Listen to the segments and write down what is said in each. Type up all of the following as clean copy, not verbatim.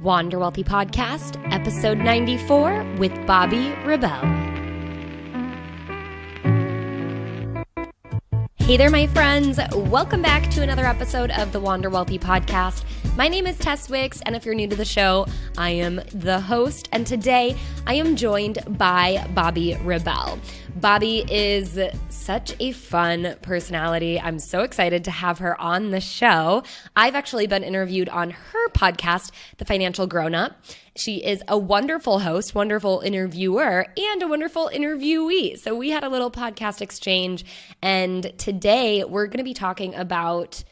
Wander Wealthy Podcast, episode 94 with Bobbi Rebell. Hey there, my friends. Welcome back to another episode of the Wander Wealthy Podcast. My name is Tess Wicks, and if you're new to the show, I am the host, and today I am joined by Bobbi Rebell. Bobbi is such a fun personality. I'm so excited to have her on the show. I've actually been interviewed on her podcast, The Financial Grownup. She is a wonderful host, wonderful interviewer, and a wonderful interviewee. So we had a little podcast exchange, and today we're going to be talking about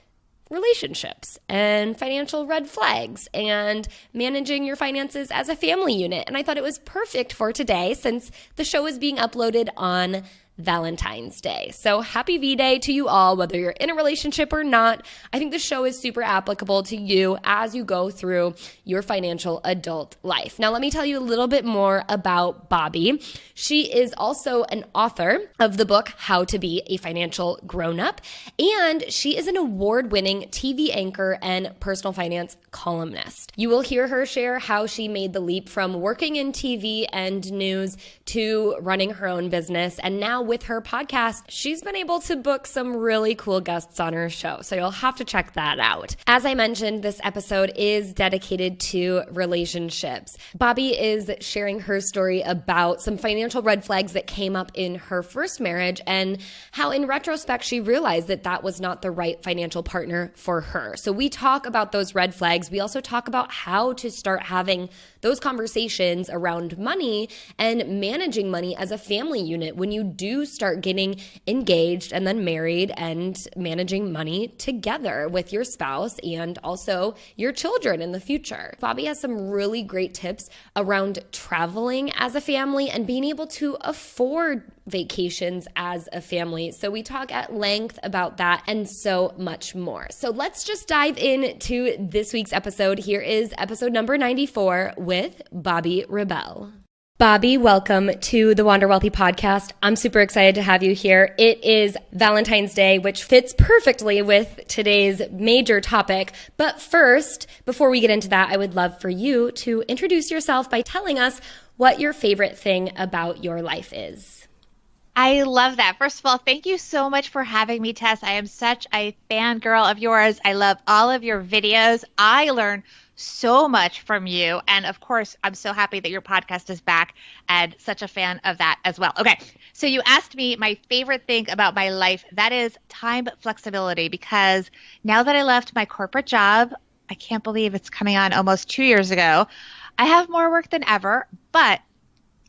relationships and financial red flags and managing your finances as a family unit. And I thought it was perfect for today since the show is being uploaded on Valentine's Day. So happy V-Day to you all, whether you're in a relationship or not. I think the show is super applicable to you as you go through your financial adult life. Now, let me tell you a little bit more about Bobbi. She is also an author of the book, How to Be a Financial Grownup, and she is an award-winning TV anchor and personal finance columnist. You will hear her share how she made the leap from working in TV and news to running her own business, and now with her podcast, she's been able to book some really cool guests on her show. So you'll have to check that out. As I mentioned, this episode is dedicated to relationships. Bobbi is sharing her story about some financial red flags that came up in her first marriage and how in retrospect she realized that that was not the right financial partner for her. So we talk about those red flags. We also talk about how to start having those conversations around money and managing money as a family unit when you do start getting engaged and then married and managing money together with your spouse and also your children in the future. Bobbi has some really great tips around traveling as a family and being able to afford vacations as a family. So we talk at length about that and so much more. So let's just dive into this week's episode. Here is episode number 94 with Bobbi Rebell. Bobbi, welcome to the Wander Wealthy Podcast. I'm super excited to have you here. It is Valentine's Day, which fits perfectly with today's major topic. But first, before we get into that, I would love for you to introduce yourself by telling us what your favorite thing about your life is. I love that. First of all, thank you so much for having me, Tess. I am such a fangirl of yours. I love all of your videos. I learn so much from you. And of course, I'm so happy that your podcast is back and such a fan of that as well. Okay. So you asked me my favorite thing about my life. That is time flexibility, because now that I left my corporate job, I can't believe it's coming on almost 2 years ago. I have more work than ever, but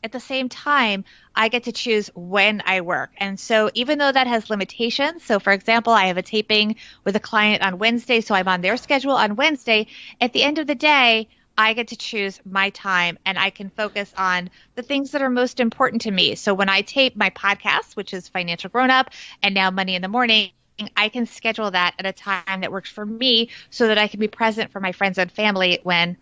at the same time, I get to choose when I work. And so even though that has limitations, so for example, I have a taping with a client on Wednesday, so I'm on their schedule on Wednesday. At the end of the day, I get to choose my time and I can focus on the things that are most important to me. So when I tape my podcast, which is Financial Grownup and now Money in the Morning, I can schedule that at a time that works for me so that I can be present for my friends and family when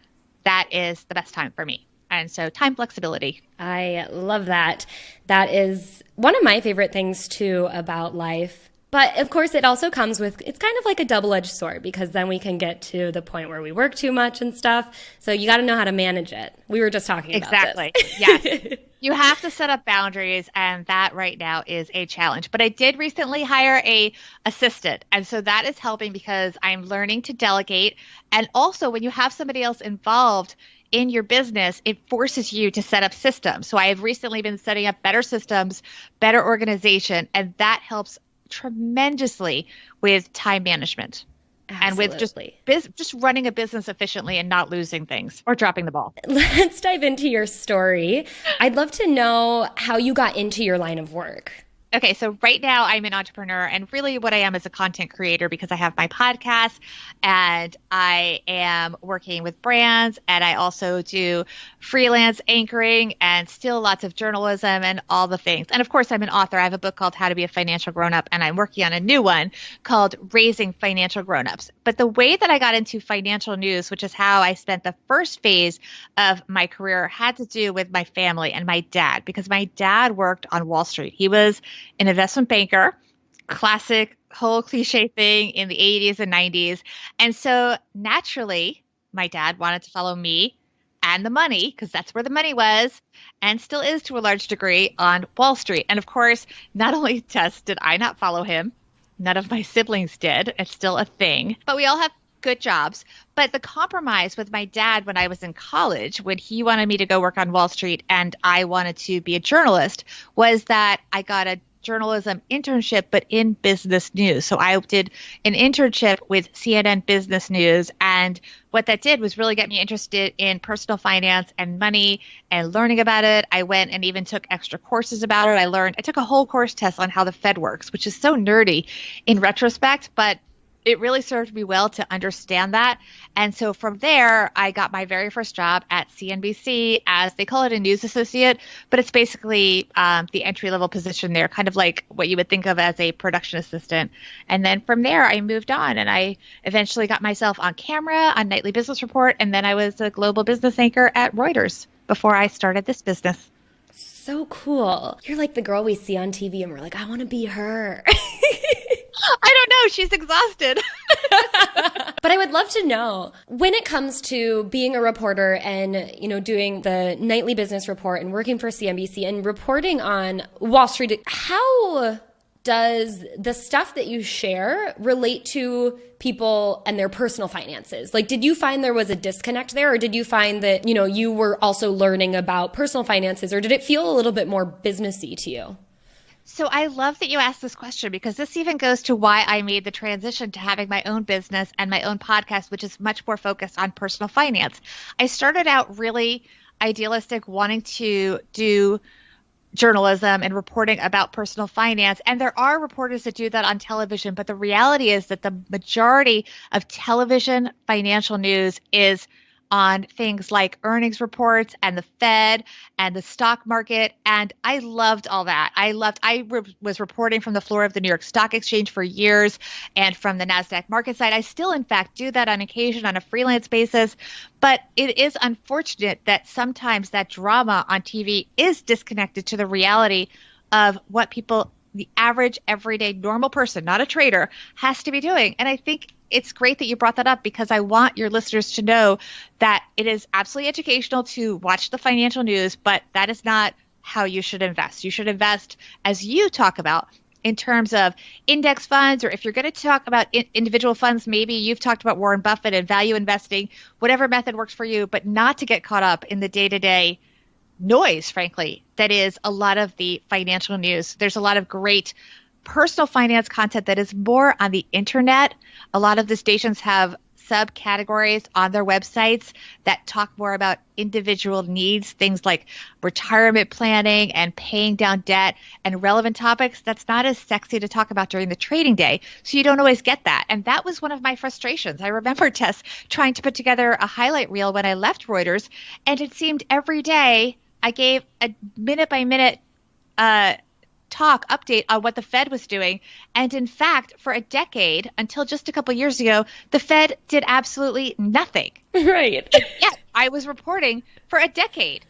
that is the best time for me. And so time flexibility. I love that. That is one of my favorite things too about life. But of course, it also comes with, it's kind of like a double-edged sword, because then we can get to the point where we work too much and stuff. So you got to know how to manage it. We were just talking about this. Exactly. Yes. You have to set up boundaries, and that right now is a challenge. But I did recently hire a assistant, and so that is helping because I'm learning to delegate. And also, when you have somebody else involved in your business, it forces you to set up systems. So I have recently been setting up better systems, better organization, and that helps tremendously with time management. Absolutely. And with just running a business efficiently and not losing things or dropping the ball. Let's dive into your story. I'd love to know how you got into your line of work. Okay, so right now I'm an entrepreneur, and really what I am is a content creator because I have my podcast and I am working with brands, and I also do freelance anchoring and still lots of journalism and all the things. And of course, I'm an author. I have a book called How to Be a Financial Grownup, and I'm working on a new one called Raising Financial Grownups. But the way that I got into financial news, which is how I spent the first phase of my career, had to do with my family and my dad, because my dad worked on Wall Street. He was an investment banker, classic whole cliche thing in the 80s and 90s. And so naturally, my dad wanted to follow me and the money, because that's where the money was, and still is to a large degree, on Wall Street. And of course, not only Tess did I not follow him, none of my siblings did. It's still a thing. But we all have good jobs. But the compromise with my dad when I was in college, when he wanted me to go work on Wall Street and I wanted to be a journalist, was that I got a journalism internship, but in business news. So I did an internship with CNN Business News. And what that did was really get me interested in personal finance and money and learning about it. I went and even took extra courses about it. I took a whole course test on how the Fed works, which is so nerdy in retrospect, but it really served me well to understand that. And so from there, I got my very first job at CNBC as, they call it a news associate, but it's basically the entry-level position there, kind of like what you would think of as a production assistant. And then from there, I moved on, and I eventually got myself on camera on Nightly Business Report, and then I was a global business anchor at Reuters before I started this business. So cool. You're like the girl we see on TV and we're like, I want to be her. I don't know. She's exhausted. But I would love to know, when it comes to being a reporter and, doing the Nightly Business Report and working for CNBC and reporting on Wall Street, how does the stuff that you share relate to people and their personal finances? Like, did you find there was a disconnect there, or did you find that, you were also learning about personal finances, or did it feel a little bit more businessy to you? So I love that you asked this question, because this even goes to why I made the transition to having my own business and my own podcast, which is much more focused on personal finance. I started out really idealistic, wanting to do journalism and reporting about personal finance. And there are reporters that do that on television. But the reality is that the majority of television financial news is on things like earnings reports and the Fed and the stock market. And I loved all that. I was reporting from the floor of the New York Stock Exchange for years, and from the NASDAQ market side. I still, in fact, do that on occasion on a freelance basis. But it is unfortunate that sometimes that drama on TV is disconnected to the reality of what people, the average, everyday, normal person, not a trader, has to be doing. And I think it's great that you brought that up, because I want your listeners to know that it is absolutely educational to watch the financial news, but that is not how you should invest. You should invest, as you talk about, in terms of index funds, or if you're going to talk about individual funds, maybe you've talked about Warren Buffett and value investing, whatever method works for you, but not to get caught up in the day-to-day noise, frankly, that is a lot of the financial news. There's a lot of great personal finance content that is more on the internet. A lot of the stations have subcategories on their websites that talk more about individual needs, things like retirement planning and paying down debt and relevant topics that's not as sexy to talk about during the trading day. So you don't always get that. And that was one of my frustrations. I remember, Tess, trying to put together a highlight reel when I left Reuters, and it seemed every day I gave a minute-by-minute update on what the Fed was doing. And in fact, for a decade, until just a couple of years ago, the Fed did absolutely nothing. Right. Yeah, I was reporting for a decade,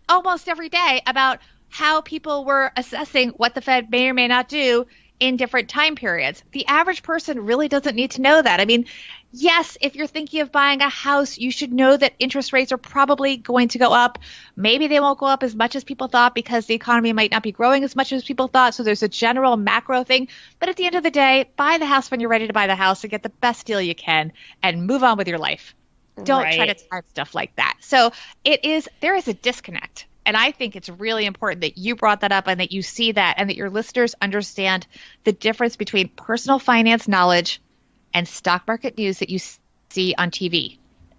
almost every day, about how people were assessing what the Fed may or may not do in different time periods. The average person really doesn't need to know that. I mean, yes, if you're thinking of buying a house, you should know that interest rates are probably going to go up. Maybe they won't go up as much as people thought, because the economy might not be growing as much as people thought. So there's a general macro thing. But at the end of the day, buy the house when you're ready to buy the house and get the best deal you can and move on with your life. Don't try to time stuff like that. So there is a disconnect. And I think it's really important that you brought that up and that you see that, and that your listeners understand the difference between personal finance knowledge and stock market news that you see on TV.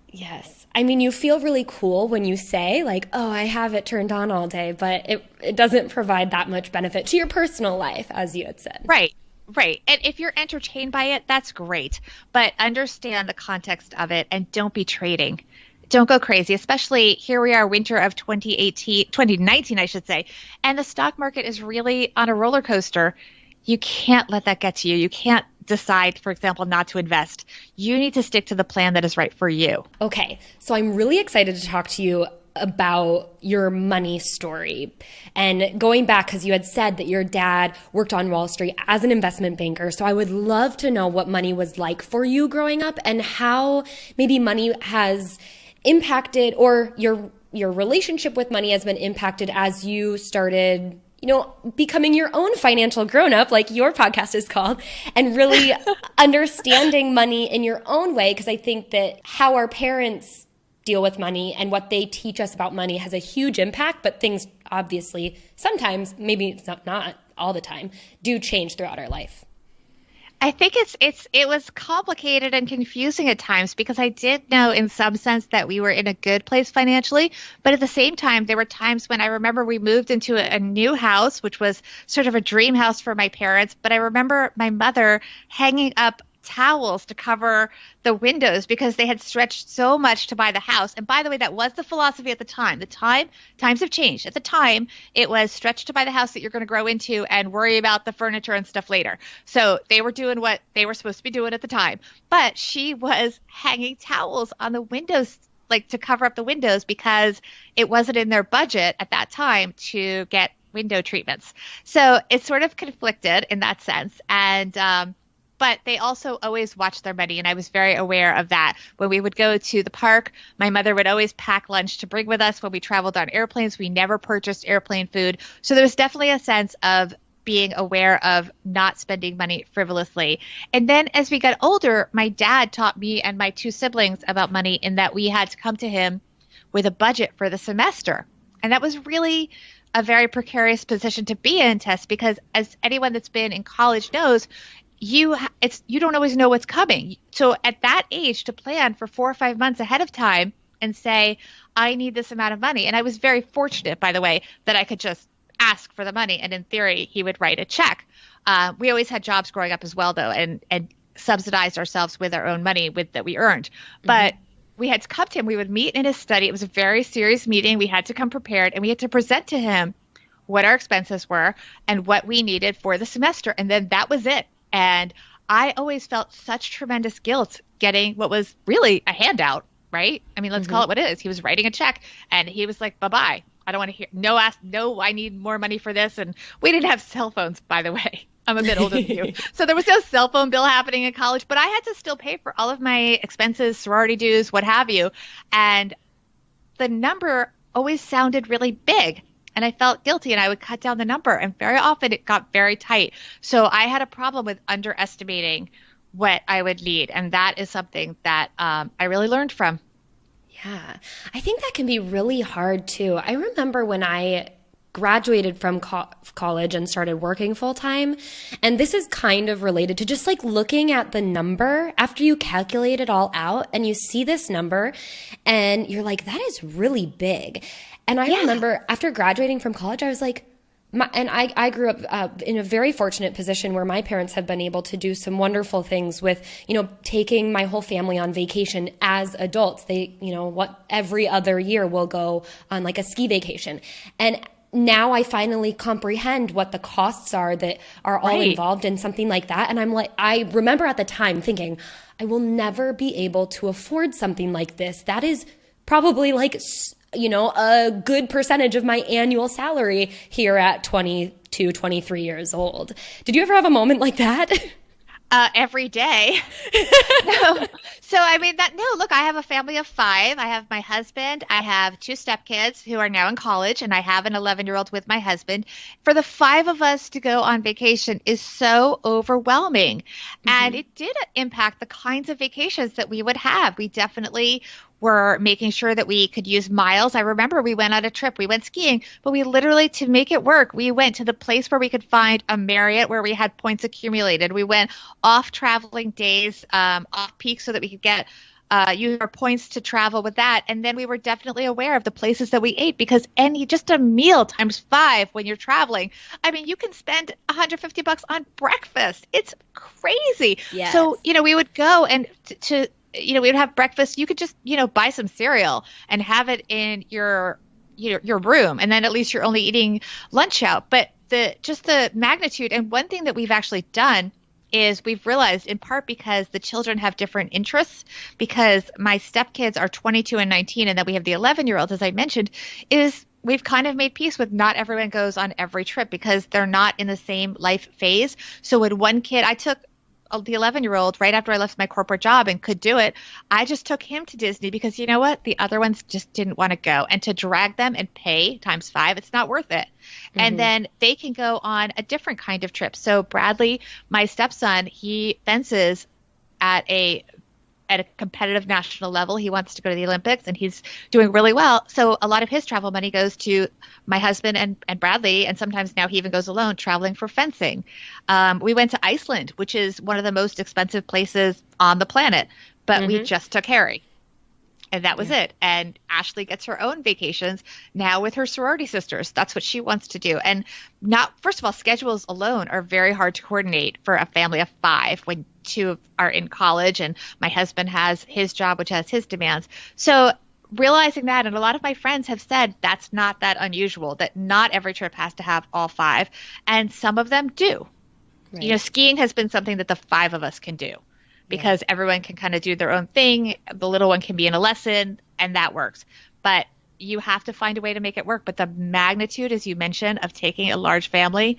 Yes. I mean, you feel really cool when you say, like, oh, I have it turned on all day, but it doesn't provide that much benefit to your personal life, as you had said. Right. Right. And if you're entertained by it, that's great. But understand the context of it, and don't be trading. Don't go crazy, especially here we are, winter of 2019, I should say. And the stock market is really on a roller coaster. You can't let that get to you. You can't decide, for example, not to invest. You need to stick to the plan that is right for you. Okay. So I'm really excited to talk to you about your money story. And going back, because you had said that your dad worked on Wall Street as an investment banker. So I would love to know what money was like for you growing up and how maybe money has impacted, or your relationship with money has been impacted as you started, becoming your own financial grown-up, like your podcast is called, and really understanding money in your own way. Because I think that how our parents deal with money and what they teach us about money has a huge impact, but things obviously sometimes, maybe it's not all the time, do change throughout our life. I think it was complicated and confusing at times, because I did know in some sense that we were in a good place financially, but at the same time, there were times when I remember we moved into a new house, which was sort of a dream house for my parents. But I remember my mother hanging up towels to cover the windows because they had stretched so much to buy the house. And by the way, that was the philosophy at the time. Times have changed. At the time, it was stretch to buy the house that you're going to grow into and worry about the furniture and stuff later. So they were doing what they were supposed to be doing at the time. But she was hanging towels on the windows, like to cover up the windows, because it wasn't in their budget at that time to get window treatments. So it's sort of conflicted in that sense. And but they also always watched their money, and I was very aware of that. When we would go to the park, my mother would always pack lunch to bring with us. When we traveled on airplanes, we never purchased airplane food. So there was definitely a sense of being aware of not spending money frivolously. And then as we got older, my dad taught me and my two siblings about money, in that we had to come to him with a budget for the semester. And that was really a very precarious position to be in, Tess, because as anyone that's been in college knows, you don't always know what's coming. So at that age, to plan for 4 or 5 months ahead of time and say, I need this amount of money. And I was very fortunate, by the way, that I could just ask for the money, and in theory, he would write a check. We always had jobs growing up as well, though, and subsidized ourselves with our own money that we earned. But we had to come to him. We would meet in his study. It was a very serious meeting. We had to come prepared, and we had to present to him what our expenses were and what we needed for the semester. And then that was it. And I always felt such tremendous guilt getting what was really a handout, right? I mean, let's call it what it is. He was writing a check, and he was like, bye-bye. I don't want to hear, no, I need more money for this. And we didn't have cell phones, by the way. I'm a bit older than you. So there was no cell phone bill happening in college, but I had to still pay for all of my expenses, sorority dues, what have you. And the number always sounded really big. And I felt guilty, and I would cut down the number, and very often it got very tight. So I had a problem with underestimating what I would need, and that is something that I really learned from. Yeah, I think that can be really hard too. I remember when I graduated from college and started working full time, and this is kind of related to just like looking at the number after you calculate it all out, and you see this number, and you're like, that is really big. And I remember after graduating from college, I was like, I grew up in a very fortunate position where my parents have been able to do some wonderful things with, taking my whole family on vacation as adults. They, every other year we'll go on like a ski vacation. And now I finally comprehend what the costs are that are all involved in something like that. And I'm like, I remember at the time thinking, I will never be able to afford something like this. That is probably like a good percentage of my annual salary here at 22, 23 years old. Did you ever have a moment like that? Every day. So I mean look, I have a family of 5. I have my husband. I have 2 stepkids who are now in college, and I have an 11-year-old with my husband. For the 5 of us to go on vacation is so overwhelming. And it did impact the kinds of vacations that we would have. We definitely were making sure that we could use miles. I remember we went on a trip. We went skiing, but we literally, to make it work, we went to the place where we could find a Marriott where we had points accumulated. We went off traveling days, off peak, so that we could get use our points to travel with that. And then we were definitely aware of the places that we ate, because just a meal times 5 when you're traveling. I mean, you can spend $150 on breakfast. It's crazy. Yes. So, we would go and we would have breakfast. You could just, buy some cereal and have it in your room. And then at least you're only eating lunch out. But the magnitude. And one thing that we've actually done is we've realized, in part because the children have different interests, because my stepkids are 22 and 19, and then we have the 11-year-old, as I mentioned, is we've kind of made peace with not everyone goes on every trip because they're not in the same life phase. So when one kid, I took the 11-year-old right after I left my corporate job and could do it, I just took him to Disney because you know what? The other ones just didn't want to go. And to drag them and pay times 5, it's not worth it. Mm-hmm. And then they can go on a different kind of trip. So Bradley, my stepson, he fences at a competitive national level. He wants to go to the Olympics and he's doing really well. So a lot of his travel money goes to my husband and Bradley. And sometimes now he even goes alone traveling for fencing. We went to Iceland, which is one of the most expensive places on the planet, but we just took Harry. And that was it. And Ashley gets her own vacations now with her sorority sisters. That's what she wants to do. And first of all, schedules alone are very hard to coordinate for a family of 5 when 2 are in college and my husband has his job, which has his demands. So realizing that, and a lot of my friends have said that's not that unusual, that not every trip has to have all 5. And some of them do. Right. You know, skiing has been something that the 5 of us can do. Because everyone can kind of do their own thing. The little one can be in a lesson, and that works. But you have to find a way to make it work. But the magnitude, as you mentioned, of taking a large family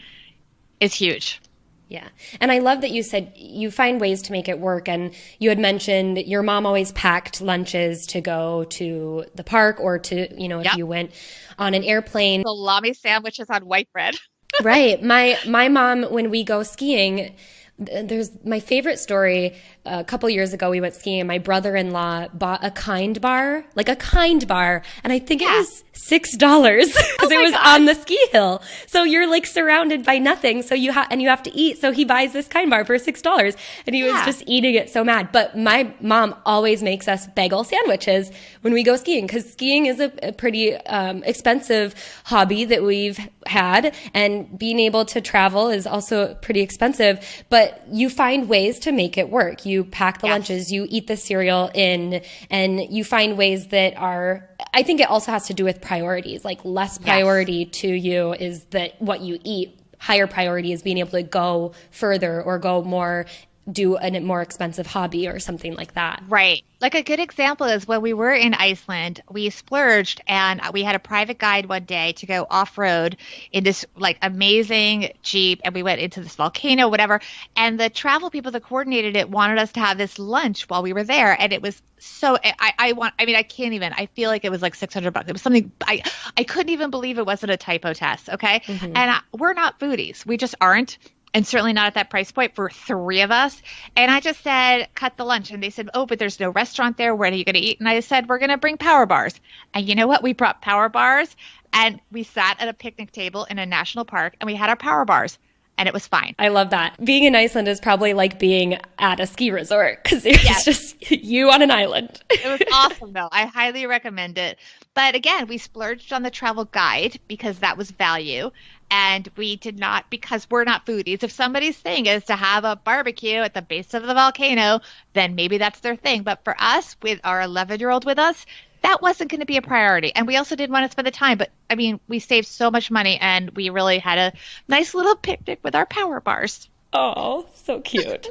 is huge. Yeah. And I love that you said you find ways to make it work. And you had mentioned your mom always packed lunches to go to the park or to, you know, if you went on an airplane. Salami sandwiches on white bread. Right. My mom, when we go skiing, there's my favorite story. A couple years ago, we went skiing and my brother-in-law bought a Kind bar, and I think it was $6 because it was on the ski hill. So you're like surrounded by nothing. So you have to eat. So he buys this Kind bar for $6 and he was just eating it so mad. But my mom always makes us bagel sandwiches when we go skiing because skiing is a pretty expensive hobby that we've had, and being able to travel is also pretty expensive, but you find ways to make it work. You pack the lunches, you eat the cereal in, and you find ways that are, I think it also has to do with priorities. Like less priority to you is that what you eat. Higher priority is being able to go further or go more, do a more expensive hobby or something like that. Right. Like a good example is when we were in Iceland, we splurged and we had a private guide one day to go off-road in this like amazing Jeep, and we went into this volcano, whatever. And the travel people that coordinated it wanted us to have this lunch while we were there. And it was so, I can't even, I feel like it was like $600. It was something, I couldn't even believe it wasn't a typo test. Okay. Mm-hmm. And we're not foodies. We just aren't. And certainly not at that price point for 3 of us. And I just said, cut the lunch. And they said, oh, but there's no restaurant there. Where are you going to eat? And I said, we're going to bring power bars. And you know what? We brought power bars and we sat at a picnic table in a national park and we had our power bars. And it was fine. I love that. Being in Iceland is probably like being at a ski resort because it's just you on an island. It was awesome, though. I highly recommend it. But again, we splurged on the travel guide because that was value. And we did not, because we're not foodies. If somebody's thing is to have a barbecue at the base of the volcano, then maybe that's their thing. But for us, with our 11-year-old with us, that wasn't going to be a priority. And we also didn't want to spend the time. But I mean, we saved so much money and we really had a nice little picnic with our power bars. Oh, so cute.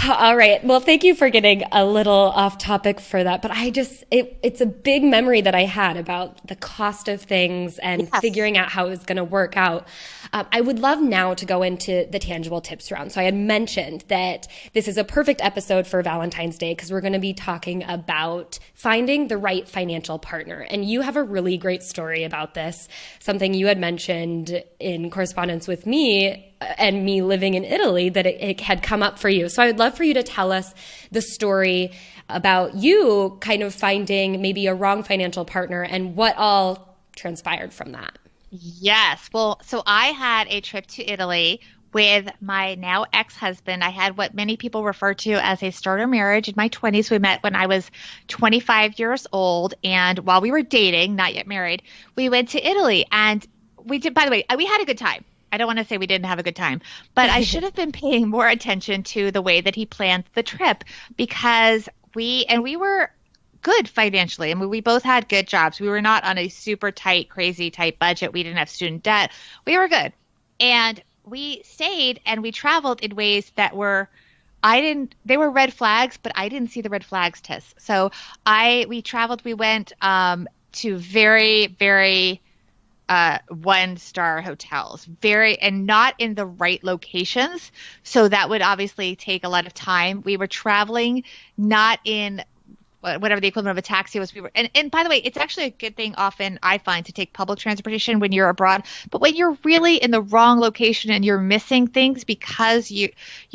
All right. Well, thank you for getting a little off topic for that. But it's a big memory that I had about the cost of things and figuring out how it was going to work out. I would love now to go into the tangible tips round. So I had mentioned that this is a perfect episode for Valentine's Day because we're going to be talking about finding the right financial partner. And you have a really great story about this, something you had mentioned in correspondence with me and me living in Italy, that it had come up for you. So I would love for you to tell us the story about you kind of finding maybe a wrong financial partner and what all transpired from that. Yes. Well, so I had a trip to Italy with my now ex-husband. I had what many people refer to as a starter marriage in my 20s. We met when I was 25 years old. And while we were dating, not yet married, we went to Italy. And we did, by the way, we had a good time. I don't want to say we didn't have a good time, but I should have been paying more attention to the way that he planned the trip because we were good financially. I mean, we both had good jobs. We were not on a super tight, crazy tight budget. We didn't have student debt. We were good. And we stayed and we traveled in ways that were, they were red flags, but I didn't see the red flags, Tess. So we traveled, we went to very, very one-star hotels, and not in the right locations. So that would obviously take a lot of time. We were traveling not in whatever the equivalent of a taxi was. And by the way, it's actually a good thing often I find to take public transportation when you're abroad. But when you're really in the wrong location and you're missing things because you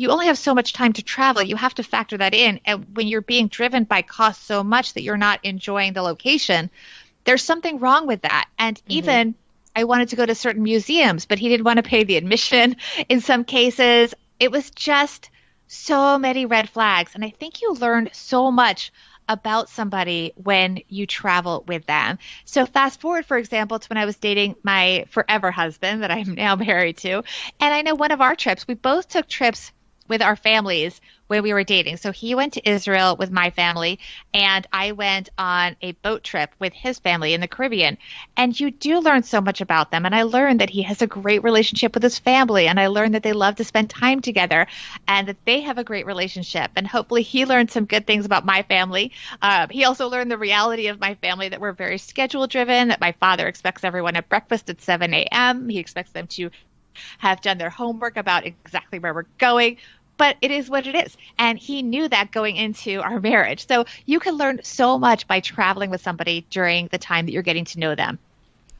only have so much time to travel, you have to factor that in. And when you're being driven by cost so much that you're not enjoying the location, there's something wrong with that. And even I wanted to go to certain museums, but he didn't want to pay the admission in some cases. It was just so many red flags. And I think you learn so much about somebody when you travel with them. So fast forward, for example, to when I was dating my forever husband that I'm now married to. And I know one of our trips, we both took trips with our families when we were dating. So he went to Israel with my family, and I went on a boat trip with his family in the Caribbean. And you do learn so much about them. And I learned that he has a great relationship with his family. And I learned that they love to spend time together and that they have a great relationship. And hopefully he learned some good things about my family. He also learned the reality of my family, that we're very schedule driven, that my father expects everyone at breakfast at 7 a.m. He expects them to have done their homework about exactly where we're going. But it is what it is. And he knew that going into our marriage. So you can learn so much by traveling with somebody during the time that you're getting to know them.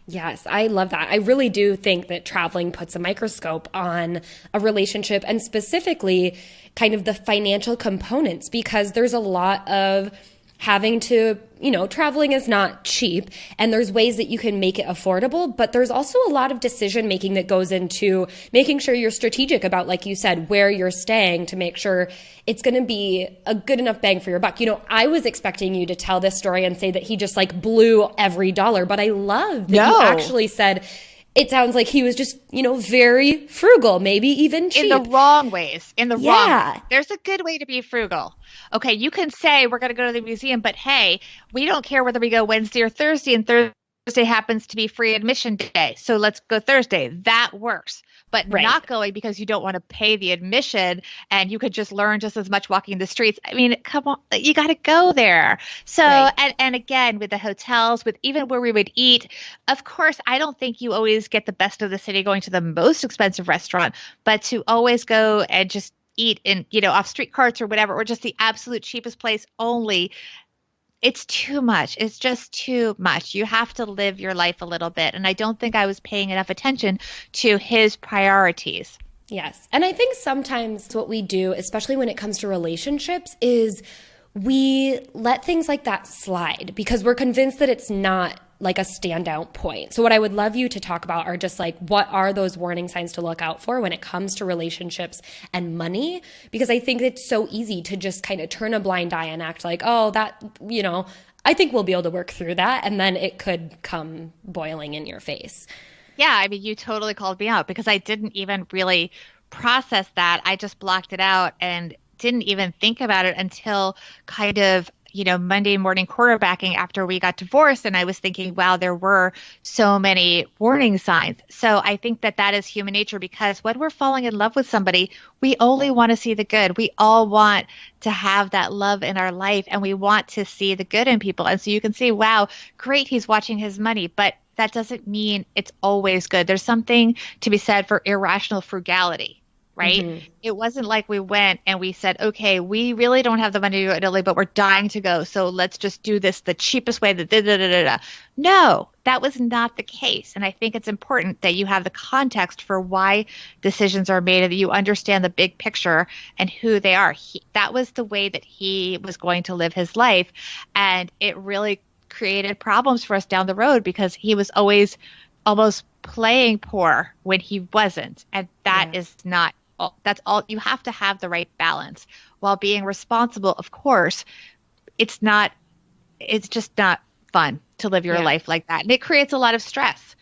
Yes, I love that. I really do think that traveling puts a microscope on a relationship, and specifically kind of the financial components, because there's a lot of having to, traveling is not cheap, and there's ways that you can make it affordable, but there's also a lot of decision making that goes into making sure you're strategic about, like you said, where you're staying to make sure it's going to be a good enough bang for your buck. I was expecting you to tell this story and say that he just blew every dollar, but I love that you actually said it sounds like he was just, very frugal, maybe even cheap. In the wrong ways. Wrong way. There's a good way to be frugal. Okay, you can say we're going to go to the museum, but hey, we don't care whether we go Wednesday or Thursday, and Thursday happens to be free admission day. So let's go Thursday. That works. But not going because you don't want to pay the admission and you could just learn just as much walking the streets. I mean, come on, you got to go there. So, and again, with the hotels, with even where we would eat, of course, I don't think you always get the best of the city going to the most expensive restaurant, but to always go and just eat in, off street carts or whatever, or just the absolute cheapest place only, it's too much. It's just too much. You have to live your life a little bit. And I don't think I was paying enough attention to his priorities. Yes. And I think sometimes what we do, especially when it comes to relationships, is we let things like that slide because we're convinced that it's not like a standout point. So what I would love you to talk about are just what are those warning signs to look out for when it comes to relationships and money? Because I think it's so easy to just kind of turn a blind eye and act like, oh, that, I think we'll be able to work through that. And then it could come boiling in your face. Yeah, I mean, you totally called me out because I didn't even really process that. I just blocked it out and didn't even think about it until kind of Monday morning quarterbacking after we got divorced. And I was thinking, wow, there were so many warning signs. So I think that is human nature, because when we're falling in love with somebody, we only want to see the good. We all want to have that love in our life, and we want to see the good in people. And so you can see, wow, great, he's watching his money, but that doesn't mean it's always good. There's something to be said for irrational frugality. Right? Mm-hmm. It wasn't like we went and we said, okay, we really don't have the money to go to Italy, but we're dying to go. So let's just do this the cheapest way. No, that was not the case. And I think it's important that you have the context for why decisions are made and that you understand the big picture and who they are. That was the way that he was going to live his life. And it really created problems for us down the road because he was always almost playing poor when he wasn't. And that is not. That's all. You have to have the right balance while being responsible. Of course, it's just not fun to live your life like that. And it creates a lot of stress.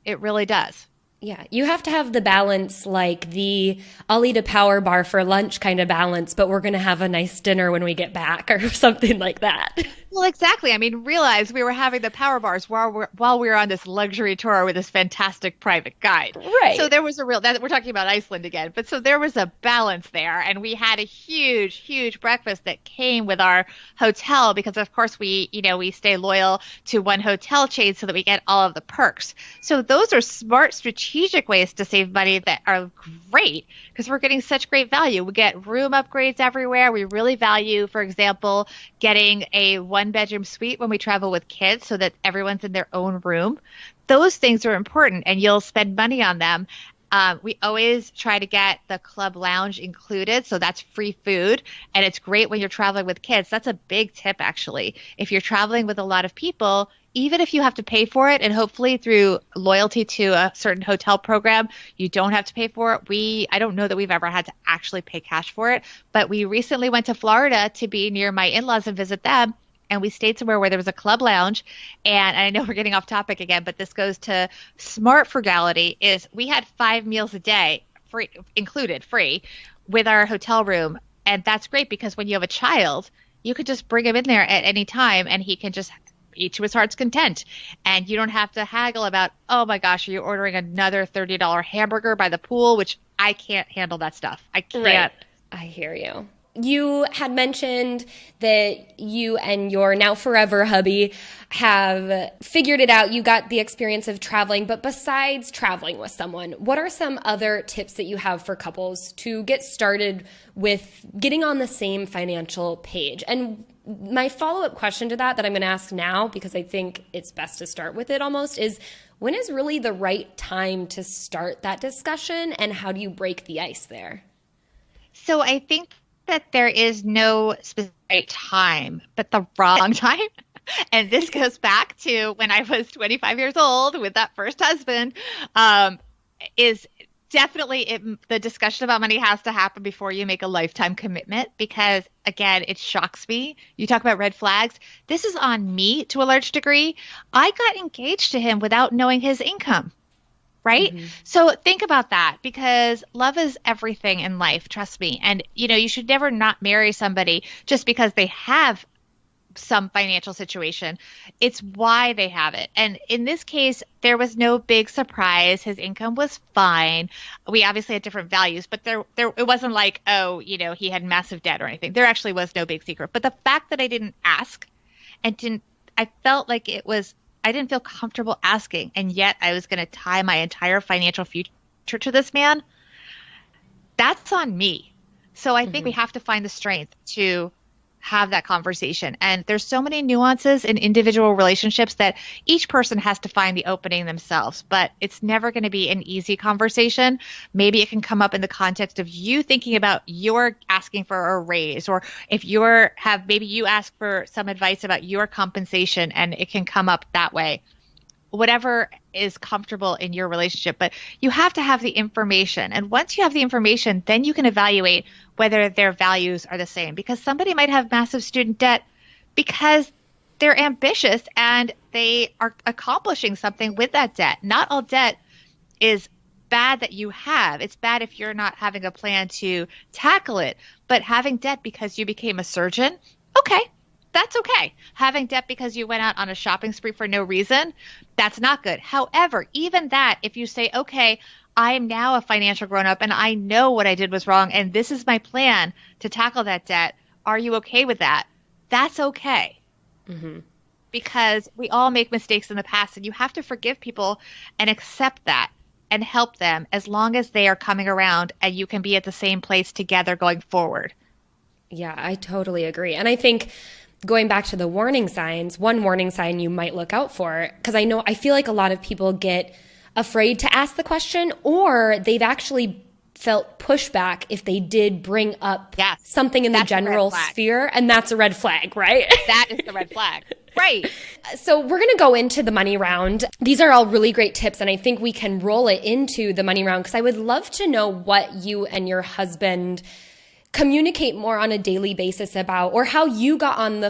It really does. Yeah. You have to have the balance, like the I'll eat a power bar for lunch kind of balance, but we're going to have a nice dinner when we get back or something like that. Well, exactly. I mean, realize we were having the power bars while we were on this luxury tour with this fantastic private guide. So Right. there was we're talking about Iceland again, but so there was a balance there, and we had a huge, huge breakfast that came with our hotel because, of course, we stay loyal to one hotel chain so that we get all of the perks. So those are smart, strategic ways to save money that are great because we're getting such great value. We get room upgrades everywhere. We really value, for example, getting a one-bedroom suite when we travel with kids so that everyone's in their own room. Those things are important, and you'll spend money on them. We always try to get the club lounge included, so that's free food, and it's great when you're traveling with kids. That's a big tip, actually. If you're traveling with a lot of people, even if you have to pay for it, and hopefully through loyalty to a certain hotel program, you don't have to pay for it. I don't know that we've ever had to actually pay cash for it, but we recently went to Florida to be near my in-laws and visit them. And we stayed somewhere where there was a club lounge. And I know we're getting off topic again, but this goes to smart frugality is we had 5 meals a day free, included free with our hotel room. And that's great because when you have a child, you could just bring him in there at any time and he can just eat to his heart's content. And you don't have to haggle about, oh my gosh, are you ordering another $30 hamburger by the pool, which I can't handle that stuff. I can't. Right. I hear you. You had mentioned that you and your now forever hubby have figured it out. You got the experience of traveling, but besides traveling with someone, what are some other tips that you have for couples to get started with getting on the same financial page? And my follow-up question to that I'm going to ask now, because I think it's best to start with it almost, is when is really the right time to start that discussion, and how do you break the ice there? So I think that there is no specific time, but the wrong time. And this goes back to when I was 25 years old with that first husband, is definitely the discussion about money has to happen before you make a lifetime commitment because, again, it shocks me. You talk about red flags. This is on me to a large degree. I got engaged to him without knowing his income. Right? Mm-hmm. So think about that because love is everything in life. Trust me. And, you should never not marry somebody just because they have some financial situation. It's why they have it. And in this case, there was no big surprise. His income was fine. We obviously had different values, but it wasn't like, he had massive debt or anything. There actually was no big secret. But the fact that I didn't ask and I felt like I didn't feel comfortable asking, and yet I was going to tie my entire financial future to this man. That's on me. So I think we have to find the strength to have that conversation. And there's so many nuances in individual relationships that each person has to find the opening themselves, but it's never going to be an easy conversation. Maybe it can come up in the context of you thinking about your asking for a raise, or if maybe you ask for some advice about your compensation and it can come up that way. Whatever is comfortable in your relationship, but you have to have the information. And once you have the information, then you can evaluate whether their values are the same, because somebody might have massive student debt because they're ambitious and they are accomplishing something with that debt. Not all debt is bad that you have. It's bad if you're not having a plan to tackle it, but having debt because you became a surgeon, okay. That's okay. Having debt because you went out on a shopping spree for no reason, that's not good. However, even that, if you say, okay, I am now a financial grown-up and I know what I did was wrong and this is my plan to tackle that debt, are you okay with that? That's okay. Mm-hmm. Because we all make mistakes in the past and you have to forgive people and accept that and help them as long as they are coming around and you can be at the same place together going forward. Yeah, I totally agree. And I think going back to the warning signs, one warning sign you might look out for, because I feel like a lot of people get afraid to ask the question, or they've actually felt pushback if they did bring up something in the general sphere, and that's a red flag, right? That is the red flag. Right. So we're going to go into the money round. These are all really great tips, and I think we can roll it into the money round because I would love to know what you and your husband communicate more on a daily basis about, or how you got on the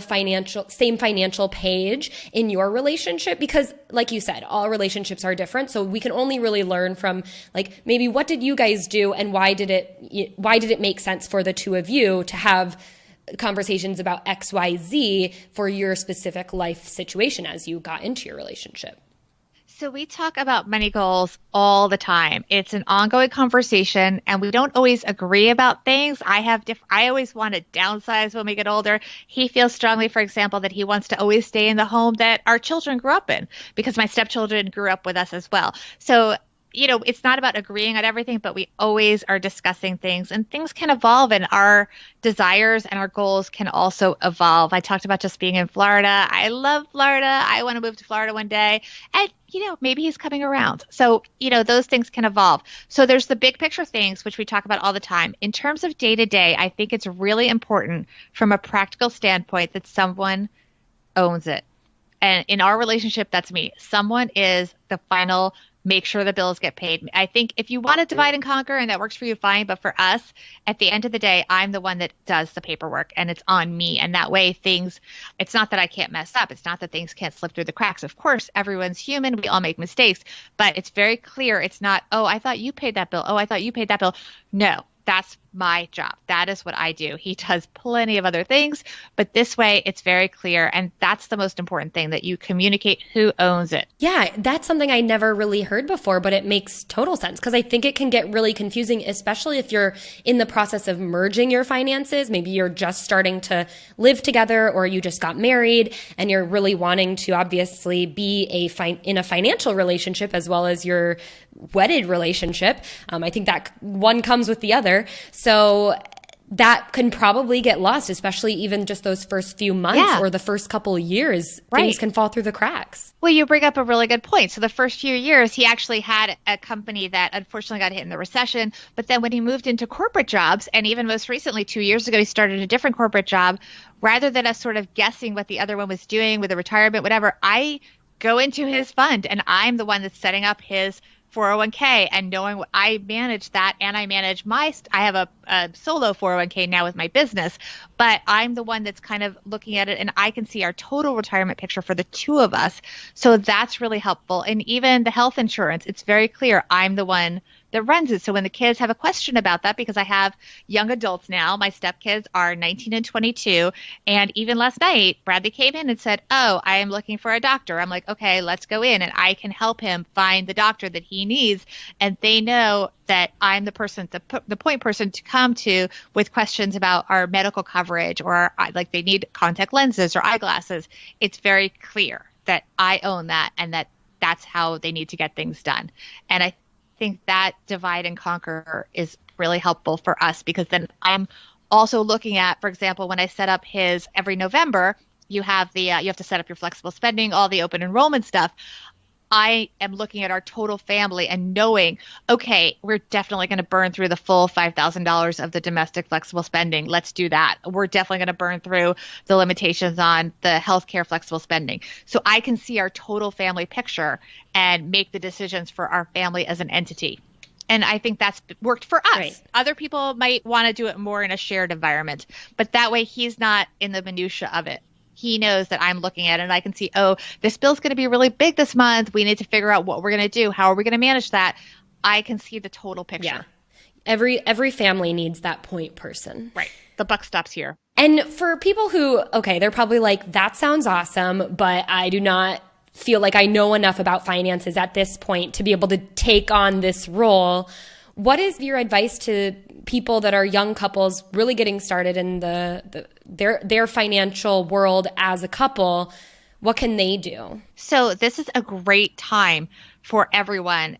same financial page in your relationship. Because like you said, all relationships are different. So we can only really learn from maybe what did you guys do and why did it make sense for the two of you to have conversations about XYZ for your specific life situation as you got into your relationship? So we talk about money goals all the time. It's an ongoing conversation, and we don't always agree about things. I always want to downsize when we get older. He feels strongly, for example, that he wants to always stay in the home that our children grew up in, because my stepchildren grew up with us as well. So it's not about agreeing on everything, but we always are discussing things, and things can evolve, and our desires and our goals can also evolve. I talked about just being in Florida. I love Florida. I want to move to Florida one day. And, maybe he's coming around. So, those things can evolve. So there's the big picture things, which we talk about all the time. In terms of day to day, I think it's really important from a practical standpoint that someone owns it. And in our relationship, that's me. Someone is the final make sure the bills get paid. I think if you want to divide and conquer and that works for you, fine. But for us, at the end of the day, I'm the one that does the paperwork, and it's on me. And that way it's not that I can't mess up. It's not that things can't slip through the cracks. Of course, everyone's human. We all make mistakes, but it's very clear. It's not, oh, I thought you paid that bill. Oh, I thought you paid that bill. No. That's my job. That is what I do. He does plenty of other things, but this way it's very clear. And that's the most important thing, that you communicate who owns it. Yeah, that's something I never really heard before, but it makes total sense, because I think it can get really confusing, especially if you're in the process of merging your finances. Maybe you're just starting to live together, or you just got married and you're really wanting to obviously be in a financial relationship as well as your wedded relationship. I think that one comes with the other. So that can probably get lost, especially even just those first few months or the first couple of years. Right. Things can fall through the cracks. Well, you bring up a really good point. So the first few years, he actually had a company that unfortunately got hit in the recession. But then when he moved into corporate jobs, and even most recently, 2 years ago, he started a different corporate job, rather than us sort of guessing what the other one was doing with a retirement, whatever, I go into his fund, and I'm the one that's setting up his 401k and knowing what I manage that. And I manage I have a solo 401k now with my business, but I'm the one that's kind of looking at it, and I can see our total retirement picture for the two of us. So that's really helpful. And even the health insurance, it's very clear I'm the one that runs it. So when the kids have a question about that, because I have young adults now, my stepkids are 19 and 22. And even last night, Bradley came in and said, oh, I am looking for a doctor. I'm like, okay, let's go in, and I can help him find the doctor that he needs. And they know that I'm the person, the point person to come to with questions about our medical coverage, or like they need contact lenses or eyeglasses. It's very clear that I own that, and that's how they need to get things done. And I think that divide and conquer is really helpful for us, because then I'm also looking at, for example, when I set up his every November, you have you have to set up your flexible spending, all the open enrollment stuff. I am looking at our total family and knowing, okay, we're definitely going to burn through the full $5,000 of the domestic flexible spending. Let's do that. We're definitely going to burn through the limitations on the healthcare flexible spending. So I can see our total family picture and make the decisions for our family as an entity. And I think that's worked for us. Right. Other people might want to do it more in a shared environment, but that way he's not in the minutia of it. He knows that I'm looking at it, and I can see, oh, this bill's going to be really big this month. We need to figure out what we're going to do. How are we going to manage that? I can see the total picture. Yeah. Every family needs that point person. Right. The buck stops here. And for people who, okay, they're probably like, that sounds awesome, but I do not feel like I know enough about finances at this point to be able to take on this role. What is your advice to people that are young couples really getting started in their financial world as a couple? What can they do? So this is a great time for everyone,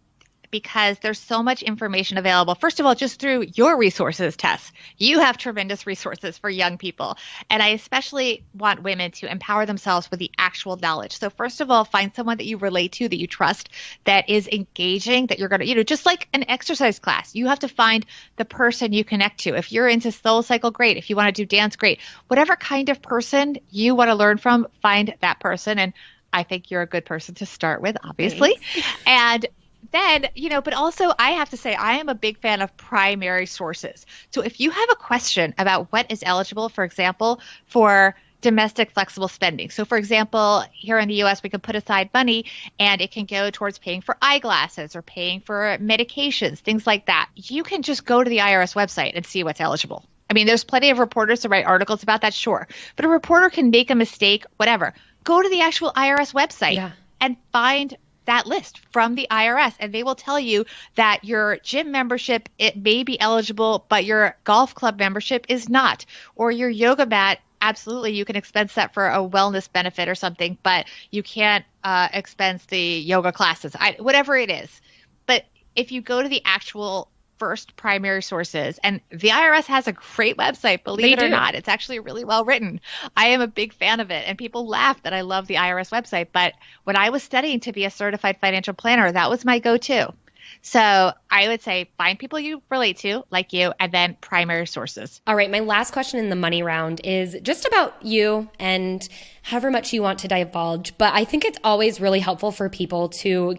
because there's so much information available. First of all, just through your resources, Tess. You have tremendous resources for young people. And I especially want women to empower themselves with the actual knowledge. So first of all, find someone that you relate to, that you trust, that is engaging, that you're going to, just like an exercise class, you have to find the person you connect to. If you're into SoulCycle, great. If you want to do dance, great. Whatever kind of person you want to learn from, find that person. And I think you're a good person to start with, obviously. Thanks. And then, but also I have to say, I am a big fan of primary sources. So if you have a question about what is eligible, for example, for domestic flexible spending. So for example, here in the US, we can put aside money and it can go towards paying for eyeglasses or paying for medications, things like that. You can just go to the IRS website and see what's eligible. I mean, there's plenty of reporters to write articles about that, sure. But a reporter can make a mistake, whatever. Go to the actual IRS website and find that list from the IRS, and they will tell you that your gym membership, it may be eligible, but your golf club membership is not. Or your yoga mat, absolutely, you can expense that for a wellness benefit or something, but you can't expense the yoga classes, whatever it is. But if you go to the actual first primary sources, and the IRS has a great website, believe it or not, it's actually really well written. I am a big fan of it, and people laugh that I love the IRS website, but when I was studying to be a certified financial planner, that was my go-to. So I would say find people you relate to, like you, and then primary sources. All right, my last question in the money round is just about you and however much you want to divulge, but I think it's always really helpful for people to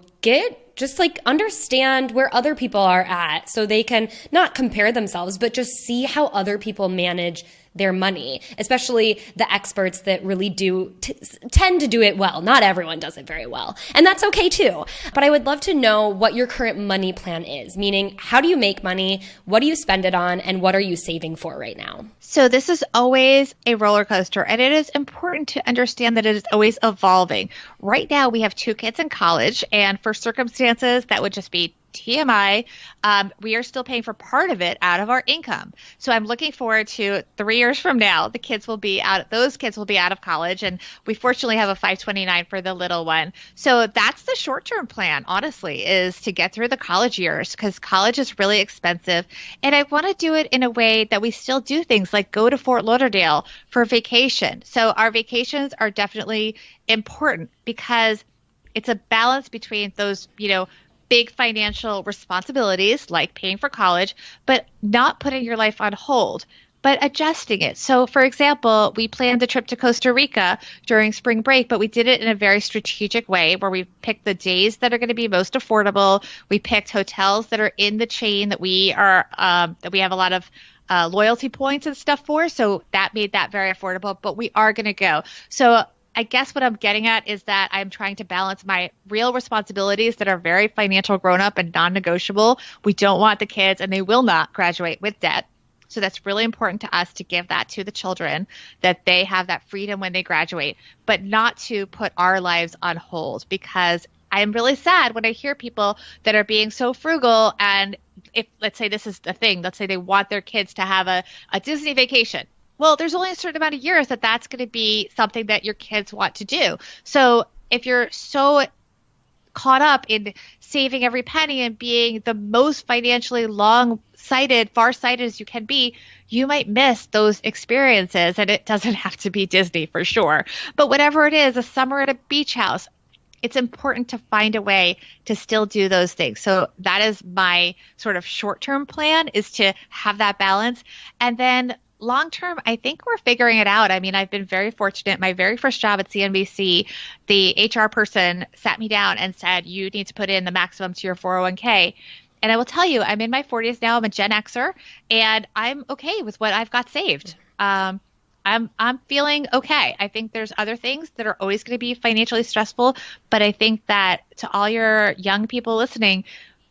just like understand where other people are at so they can not compare themselves, but just see how other people manage their money, especially the experts that really do tend to do it well. Not everyone does it very well, and that's okay too. But I would love to know what your current money plan is, meaning how do you make money, what do you spend it on, and what are you saving for right now? So this is always a roller coaster, and it is important to understand that it is always evolving. Right now, we have 2 kids in college, and for circumstances that would just be TMI, we are still paying for part of it out of our income. So I'm looking forward to 3 years from now, those kids will be out of college, and we fortunately have a 529 for the little one. So that's the short-term plan, honestly, is to get through the college years, because college is really expensive. And I want to do it in a way that we still do things like go to Fort Lauderdale for vacation. So our vacations are definitely important because it's a balance between those, big financial responsibilities like paying for college, but not putting your life on hold, but adjusting it. So for example, we planned a trip to Costa Rica during spring break, but we did it in a very strategic way where we picked the days that are going to be most affordable. We picked hotels that are in the chain that we have a lot of loyalty points and stuff for. So that made that very affordable, but we are going to go. So I guess what I'm getting at is that I'm trying to balance my real responsibilities that are very financial grown-up and non-negotiable. We don't want the kids, and they will not graduate with debt. So that's really important to us to give that to the children, that they have that freedom when they graduate, but not to put our lives on hold, because I'm really sad when I hear people that are being so frugal, and if, let's say this is the thing, let's say they want their kids to have a Disney vacation. Well, there's only a certain amount of years that's going to be something that your kids want to do. So if you're so caught up in saving every penny and being the most financially far-sighted as you can be, you might miss those experiences. And it doesn't have to be Disney for sure. But whatever it is, a summer at a beach house, it's important to find a way to still do those things. So that is my sort of short-term plan, is to have that balance. And then long-term, I think we're figuring it out. I mean, I've been very fortunate. My very first job at CNBC, the HR person sat me down and said, you need to put in the maximum to your 401k. And I will tell you, I'm in my 40s now. I'm a Gen Xer, and I'm okay with what I've got saved. I'm feeling okay. I think there's other things that are always going to be financially stressful, but I think that to all your young people listening,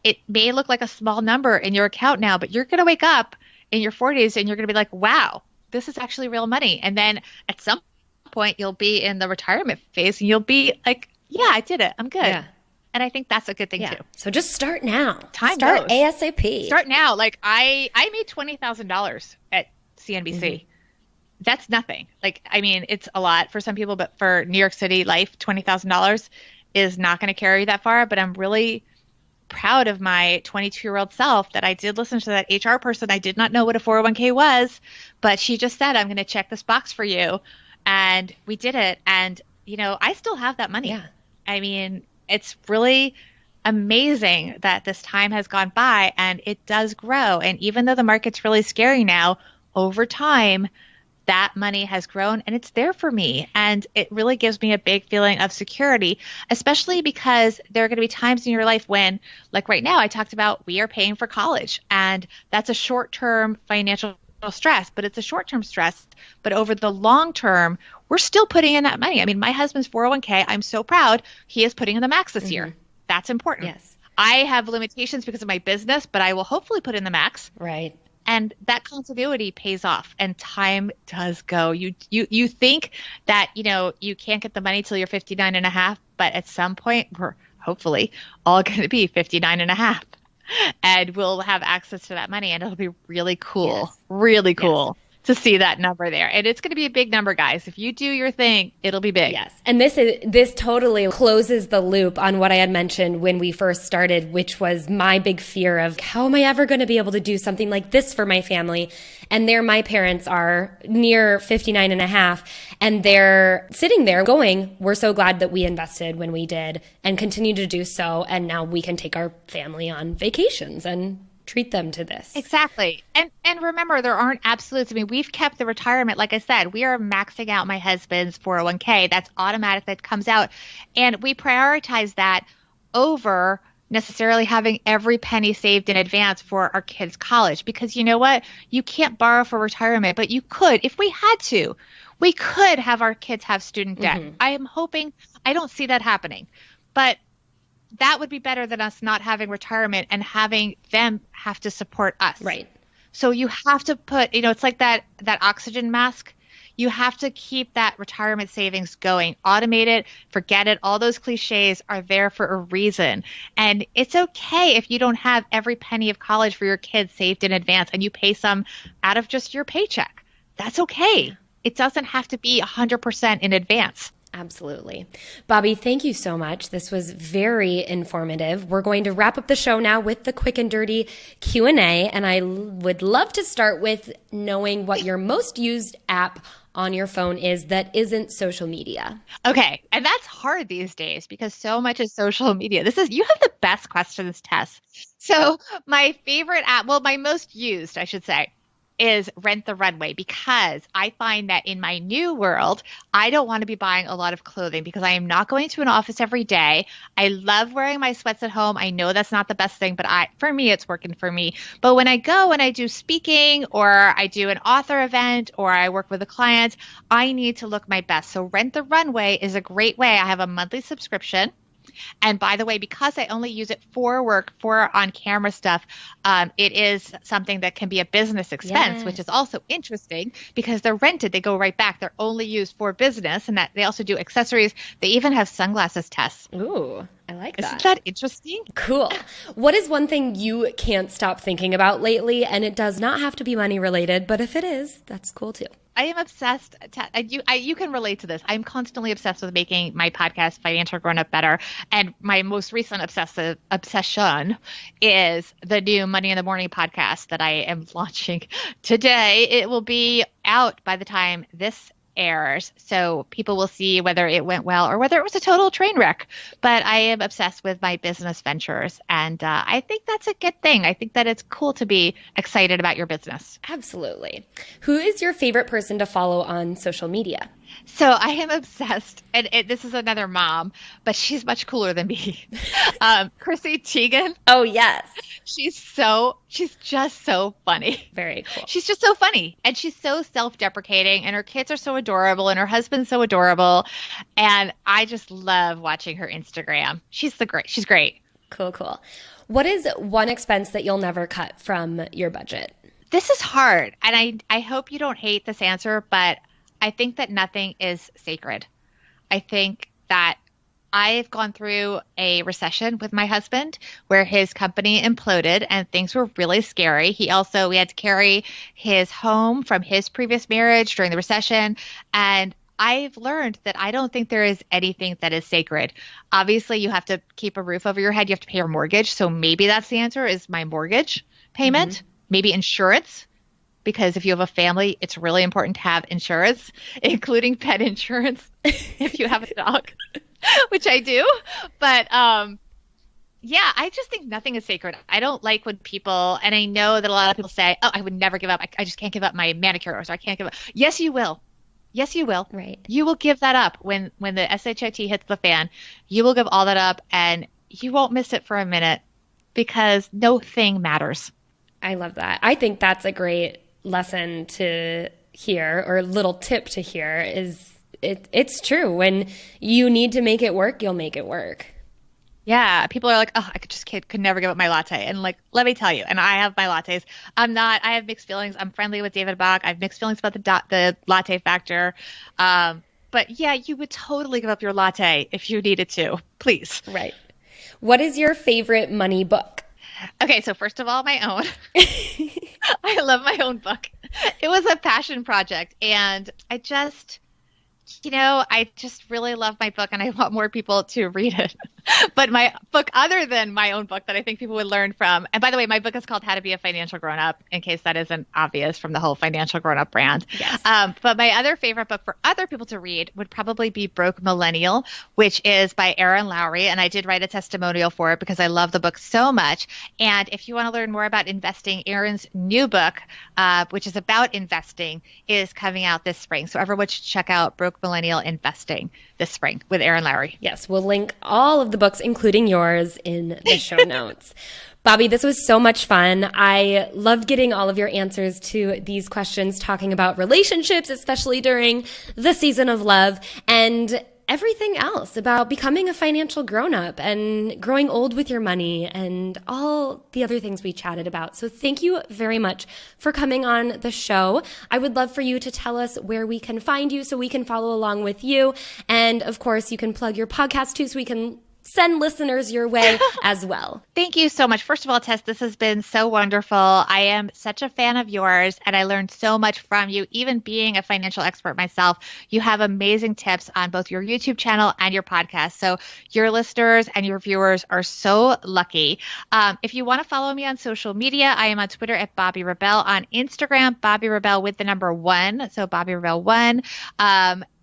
it may look like a small number in your account now, but you're going to wake up in your 40s and you're going to be like, wow, this is actually real money. And then at some point you'll be in the retirement phase and you'll be like, yeah, I did it. I'm good. Yeah. And I think that's a good thing too. So just start now. Start ASAP. Start now. Like I made $20,000 at CNBC. Mm-hmm. That's nothing. Like, I mean, it's a lot for some people, but for New York City life, $20,000 is not going to carry you that far. But I'm really proud of my 22-year-old self that I did listen to that HR person. I did not know what a 401k was, but she just said, I'm going to check this box for you. And we did it. And, I still have that money. Yeah. I mean, it's really amazing that this time has gone by and it does grow. And even though the market's really scary now, over time, that money has grown and it's there for me. And it really gives me a big feeling of security, especially because there are going to be times in your life when, like right now, I talked about we are paying for college, and that's a short-term financial stress, but it's a short-term stress. But over the long term, we're still putting in that money. I mean, my husband's 401k, I'm so proud. He is putting in the max this year. That's important. Yes. I have limitations because of my business, but I will hopefully put in the max. Right. And that continuity pays off, and time does go. You think that, you can't get the money till you're 59 and a half, but at some point we're hopefully all going to be 59 and a half, and we'll have access to that money, and it'll be really cool, really cool. To see that number there. And it's going to be a big number, guys. If you do your thing, it'll be big. Yes. And this totally closes the loop on what I had mentioned when we first started, which was my big fear of how am I ever going to be able to do something like this for my family? And there my parents are near 59 and a half, and they're sitting there going, we're so glad that we invested when we did and continue to do so. And now we can take our family on vacations and treat them to this. Exactly. And remember, there aren't absolutes. I mean, we've kept the retirement. Like I said, we are maxing out my husband's 401k. That's automatic. That comes out. And we prioritize that over necessarily having every penny saved in advance for our kids' college. Because you know what? You can't borrow for retirement, but you could. If we had to, we could have our kids have student debt. I am hoping, I don't see that happening. But that would be better than us not having retirement and having them have to support us. Right. So you have to put, it's like that oxygen mask. You have to keep that retirement savings going. Automate it, forget it. All those cliches are there for a reason. And it's okay if you don't have every penny of college for your kids saved in advance and you pay some out of just your paycheck. That's okay. It doesn't have to be 100% in advance. Absolutely. Bobbi, thank you so much. This was very informative. We're going to wrap up the show now with the quick and dirty Q&A, and I would love to start with knowing what your most used app on your phone is that isn't social media. Okay, and that's hard these days because so much is social media. You have the best questions, Tess. So my favorite app, well, my most used, I should say, is Rent the Runway, because I find that in my new world, I don't want to be buying a lot of clothing because I am not going to an office every day. I love wearing my sweats at home. I know that's not the best thing, but for me, it's working for me. But when I go and I do speaking or I do an author event or I work with a client, I need to look my best. So Rent the Runway is a great way. I have a monthly subscription. And by the way, because I only use it for work, for on-camera stuff, it is something that can be a business expense, which is also interesting because they're rented. They go right back. They're only used for business, and that they also do accessories. They even have sunglasses tests. Ooh, I like that. Isn't that interesting? Cool. What is one thing you can't stop thinking about lately? And it does not have to be money related, but if it is, that's cool too. I am obsessed. You can relate to this. I'm constantly obsessed with making my podcast, Financial Grownup, better. And my most recent obsession is the new Money in the Morning podcast that I am launching today. It will be out by the time this airs, so people will see whether it went well or whether it was a total train wreck. But I am obsessed with my business ventures, and I think that's a good thing. I think that it's cool to be excited about your business. Absolutely. Who is your favorite person to follow on social media? So I am obsessed, and this is another mom, but she's much cooler than me. Chrissy Teigen. Oh, yes. She's just so funny. Very cool. She's just so funny, and she's so self-deprecating, and her kids are so adorable, and her husband's so adorable, and I just love watching her Instagram. She's great. Cool. What is one expense that you'll never cut from your budget? This is hard, and I hope you don't hate this answer, but I think that nothing is sacred. I think that I've gone through a recession with my husband where his company imploded and things were really scary. We had to carry his home from his previous marriage during the recession. And I've learned that I don't think there is anything that is sacred. Obviously, you have to keep a roof over your head. You have to pay your mortgage. So maybe that's the answer, is my mortgage payment, maybe insurance. Because if you have a family, it's really important to have insurance, including pet insurance if you have a dog, which I do. But yeah, I just think nothing is sacred. I don't like when people, and I know that a lot of people say, oh, I would never give up. I just can't give up my manicure, or I can't give up. Yes, you will. Yes, you will. Right. You will give that up when the SHIT hits the fan. You will give all that up, and you won't miss it for a minute because no thing matters. I love that. I think that's a great lesson to hear, or little tip to hear, is it's true. When you need to make it work, you'll make it work. Yeah, people are like, oh, I could never give up my latte. And like, let me tell you, and I have my lattes. I have mixed feelings. I'm friendly with David Bach. I have mixed feelings about the latte factor. But yeah, you would totally give up your latte if you needed to. Please. Right. What is your favorite money book? Okay, so first of all, my own. I love my own book. It was a passion project, and I just really love my book, and I want more people to read it. But my book, other than my own book that I think people would learn from, and by the way, my book is called How to Be a Financial Grown-Up, in case that isn't obvious from the whole Financial Grown-Up brand. Yes. But my other favorite book for other people to read would probably be Broke Millennial, which is by Erin Lowry, and I did write a testimonial for it because I love the book so much. And if you want to learn more about investing, Erin's new book, which is about investing, is coming out this spring. So everyone should check out Broke Millennial Investing this spring with Erin Lowry. Yes, we'll link all of the books, including yours, in the show notes. Bobbi, this was so much fun. I loved getting all of your answers to these questions, talking about relationships, especially during the season of love, and everything else about becoming a financial grown-up and growing old with your money and all the other things we chatted about. So thank you very much for coming on the show. I would love for you to tell us where we can find you so we can follow along with you. And of course, you can plug your podcast too so we can send listeners your way as well. Thank you so much. First of all, Tess, this has been so wonderful. I am such a fan of yours, and I learned so much from you, even being a financial expert myself. You have amazing tips on both your YouTube channel and your podcast. So your listeners and your viewers are so lucky. If you want to follow me on social media, I am on Twitter at Bobbi Rebell, on Instagram, Bobbi Rebell with the number 1. So Bobbi Rebell 1.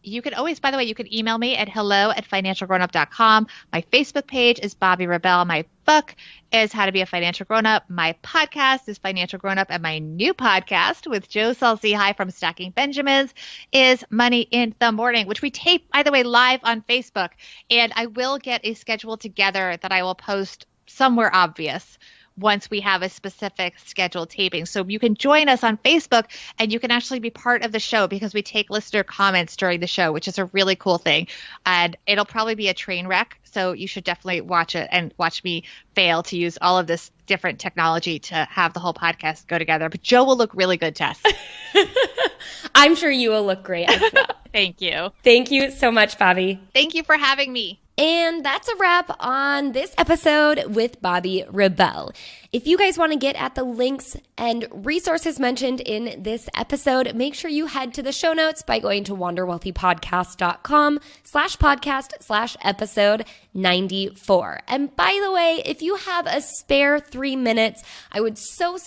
You can always, by the way, you can email me at hello@financialgrownup.com. My Facebook page is Bobbi Rebell. My book is How to Be a Financial Grownup. My podcast is Financial Grownup. And my new podcast with Joe Salzihai from Stacking Benjamins is Money in the Morning, which we tape, by the way, live on Facebook. And I will get a schedule together that I will post somewhere obvious once we have a specific scheduled taping. So you can join us on Facebook, and you can actually be part of the show because we take listener comments during the show, which is a really cool thing. And it'll probably be a train wreck. So you should definitely watch it and watch me fail to use all of this different technology to have the whole podcast go together. But Joe will look really good, Tess. I'm sure you will look great as well. Thank you. Thank you so much, Bobbi. Thank you for having me. And that's a wrap on this episode with Bobbi Rebell. If you guys want to get at the links and resources mentioned in this episode, make sure you head to the show notes by going to wanderwealthypodcast.com/podcast/episode 94. And by the way, if you have a spare 3 minutes, I would so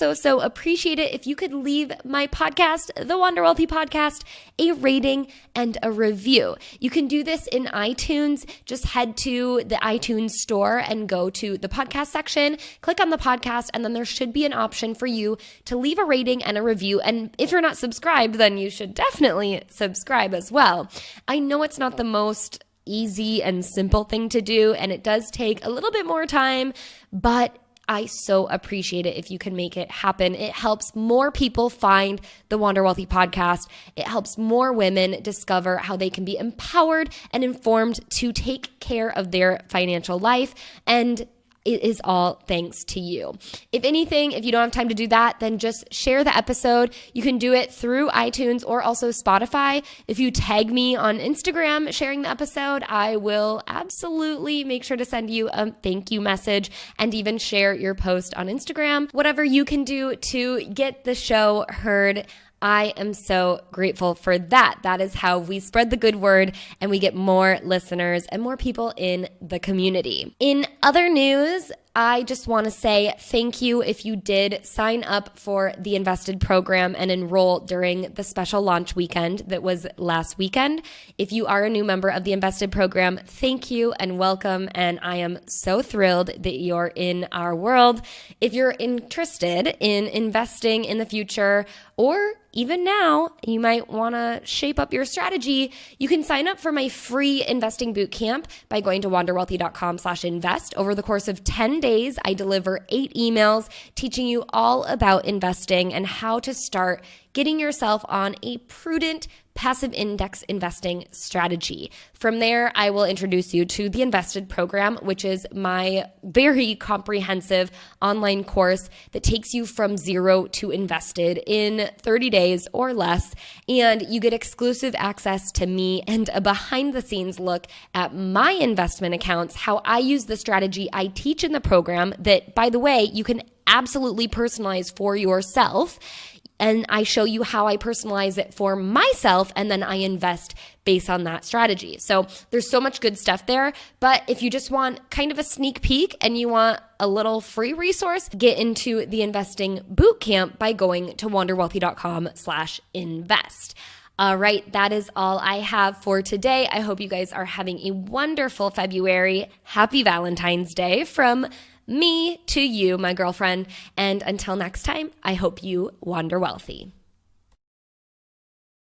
appreciate it if you could leave my podcast, the Wander Wealthy Podcast, a rating and a review. You can do this in iTunes. Just head to the iTunes store and go to the podcast section, click on the podcast, and then there should be an option for you to leave a rating and a review. And if you're not subscribed, then you should definitely subscribe as well. I know it's not the most easy and simple thing to do, and it does take a little bit more time, but I so appreciate it if you can make it happen. It helps more people find the Wander Wealthy podcast. It helps more women discover how they can be empowered and informed to take care of their financial life. And it is all thanks to you. If anything, if you don't have time to do that, then just share the episode. You can do it through iTunes or also Spotify. If you tag me on Instagram sharing the episode, I will absolutely make sure to send you a thank you message and even share your post on Instagram. Whatever you can do to get the show heard, I am so grateful for that. That is how we spread the good word and we get more listeners and more people in the community. In other news, I just want to say thank you if you did sign up for the Invested program and enroll during the special launch weekend that was last weekend. If you are a new member of the Invested program, thank you and welcome. And I am so thrilled that you're in our world. If you're interested in investing in the future, or even now, you might want to shape up your strategy, you can sign up for my free investing boot camp by going to wanderwealthy.com/invest. Over the course of 10 days, I deliver 8 emails teaching you all about investing and how to start getting yourself on a prudent passive index investing strategy. From there, I will introduce you to the Invested program, which is my very comprehensive online course that takes you from zero to invested in 30 days or less. And you get exclusive access to me and a behind the scenes look at my investment accounts, how I use the strategy I teach in the program that, by the way, you can absolutely personalize for yourself. And I show you how I personalize it for myself, and then I invest based on that strategy. So there's so much good stuff there. But if you just want kind of a sneak peek and you want a little free resource, get into the investing bootcamp by going to wanderwealthy.com/invest. All right, that is all I have for today. I hope you guys are having a wonderful February. Happy Valentine's Day from me to you, my girlfriend. And until next time, I hope you wander wealthy.